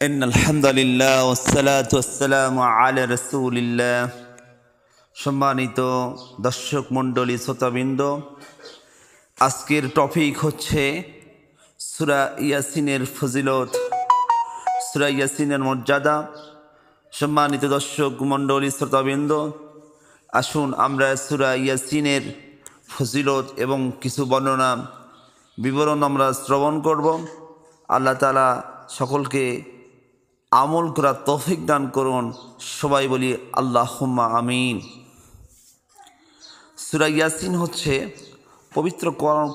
ইন্নাল হামদুলিল্লাহ ওয়াসসালাতু ওয়াসসালামু আলা রাসূলিল্লাহ। সম্মানিত দর্শক মণ্ডলী, শ্রোতাবৃন্দ, আজকের টপিক হচ্ছে সূরা ইয়াসিনের ফজিলত, সূরা ইয়াসিনের মর্যাদা। সম্মানিত দর্শক মণ্ডলী, শ্রোতাবৃন্দ, আসুন আমরা সূরা ইয়াসিনের ফজিলত এবং কিছু বর্ণনা বিবরণ আমরা শ্রবণ করব। আল্লাহ তাআলা সকলকে আমল করার তৌফিক দান করুন। সবাই বলি আল্লাহুম্মা আমিন। সূরা ইয়াসিন হচ্ছে পবিত্র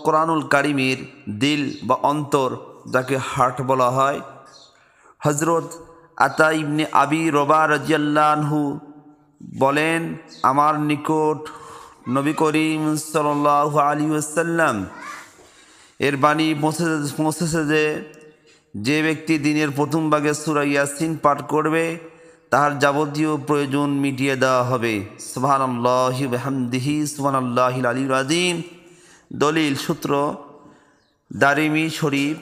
কোরআনুল কারীমের দিল বা অন্তর, যাকে হার্ট বলা হয়। হযরত আতা ইবনে আবি রবা রাদিয়াল্লাহু আনহু বলেন, আমার নিকট নবী করিম সাল্লাল্লাহু আলাইহি ওয়াসাল্লাম এর বাণী পৌঁছেছে যে ব্যক্তি দিনের প্রথম ভাগে সূরা ইয়াসিন পাঠ করবে তার যাবতীয় প্রয়োজন মিটিয়ে দেওয়া হবে। সুবহানাল্লাহি ওয়া বিহামদিহি সুবহানাল্লাহিল আলিয়্যিল আযীম। দলিল সূত্র দারিমি শরীফ,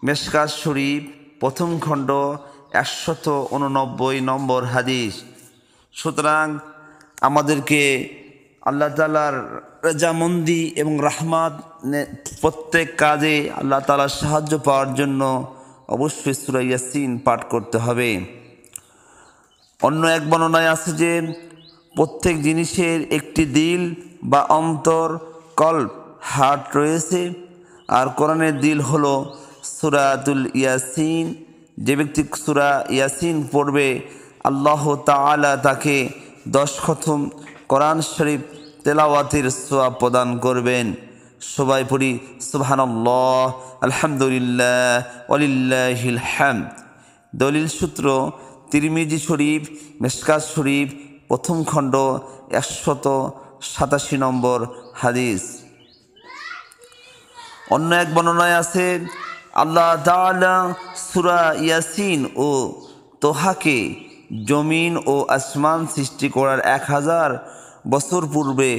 মেশকাত শরীফ, প্রথম খণ্ড 189 নম্বর হাদিস। সুতরাং আমাদেরকে আল্লাহ তাআলার রেজামন্দি এবং রাহমাত প্রত্যেক কাজে আল্লাহ তাআলার সাহায্য পাওয়ার জন্য অবশ্যই সূরা ইয়াসিন পাঠ করতে হবে। অন্য এক বর্ণনায় আছে যে প্রত্যেক জিনিসের একটি দিল বা অন্তর, কল্ব, হার্ট রয়েছে, আর কোরআনের দিল হলো সূরাতুল ইয়াসিন। যে ব্যক্তি সূরা ইয়াসিন পড়বে আল্লাহ তাআলা তাকে 10 খতম কোরআন শরীফ তেলাওয়াতের সওয়াব প্রদান করবেন। সবাই পড়ি সুবহানাল্লাহ, আলহামদুলিল্লাহ, ওয়ালিল্লাহিল হামদ। দলিল সূত্র তিরমিজি শরীফ, মেশকাত শরীফ, প্রথম খণ্ড 187 নম্বর হাদিস। অন্য এক বর্ণনায় আছে আল্লাহ তাআলা সূরা ইয়াসিন ও তোহাকে জমিন ও আসমান সৃষ্টি করার 1000 বছর পূর্বে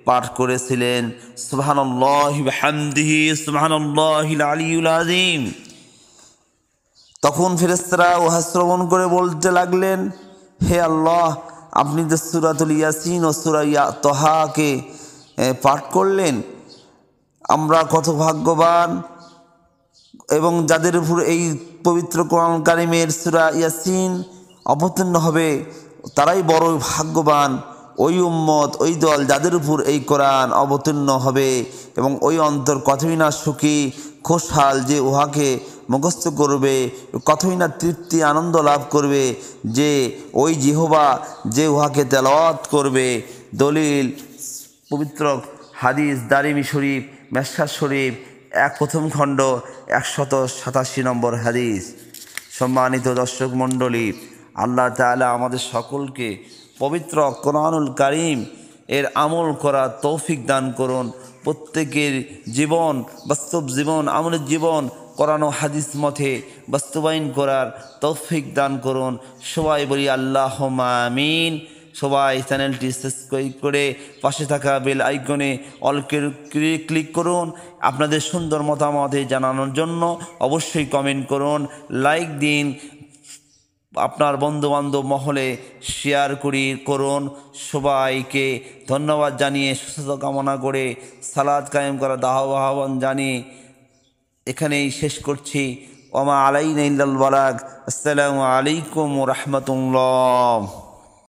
পাঠ করেছিলেন। সুবহানাল্লাহি ওয়া বিহামদিহি সুবহানাল্লাহিল আলিয়্যিল আযীম। তখন ফেরেশতারা উহা শ্রবণ করে বলতে লাগলেন, হে আল্লাহ, আপনি যে সূরাতুল ইয়াসিন ও সূরা তোহাকে পাঠ করলেন, আমরা কত ভাগ্যবান, এবং যাদের উপর এই পবিত্র কোরআন কারীমের সূরা ইয়াসিন অবতীর্ণ হবে তারাই বড় ভাগ্যবান। ওই উম্মত, ওই দল যাদের উপর এই কোরআন অবতীর্ণ হবে এবং ওই অন্তর কতই না সুখী খুশহাল যে উহাকে মুখস্থ করবে, কতই না তৃপ্তি আনন্দ লাভ করবে যে ওই জিহবা যে উহাকে তেলাওয়াত করবে। দলিল পবিত্র হাদিস দারিমি শরীফ, মেশকাত শরীফ, প্রথম খণ্ড 187 নম্বর হাদিস। সম্মানিত দর্শক মণ্ডলী, আল্লাহ তাআলা আমাদের সকলকে পবিত্র কোরআনুল কারীম এর আমল করার তৌফিক দান করুন। প্রত্যেকের জীবন, বাস্তব জীবন, আমলের জীবন কোরআন ও হাদিস মতে বাস্তবায়ন করার তৌফিক দান করুন। সবাই বলি আল্লাহুম্মা আমিন। সবাই চ্যানেলটি সাবস্ক্রাইব করে পাশে থাকা বেল আইকনে অল ক্লিক করুন। আপনাদের সুন্দর মতামত জানানোর জন্য অবশ্যই কমেন্ট করুন, লাইক দিন, আপনার বন্ধুবান্ধব মহলে শেয়ার করুন। সবাইকে ধন্যবাদ জানিয়ে সুস্থতা কামনা করে সালাত কায়েম করা আহ্বান জানিয়ে এখানেই শেষ করছি। ওমা আলাইনা ইল্লাল বালাগ। আসসালামু আলাইকুম ওয়া রাহমাতুল্লাহ।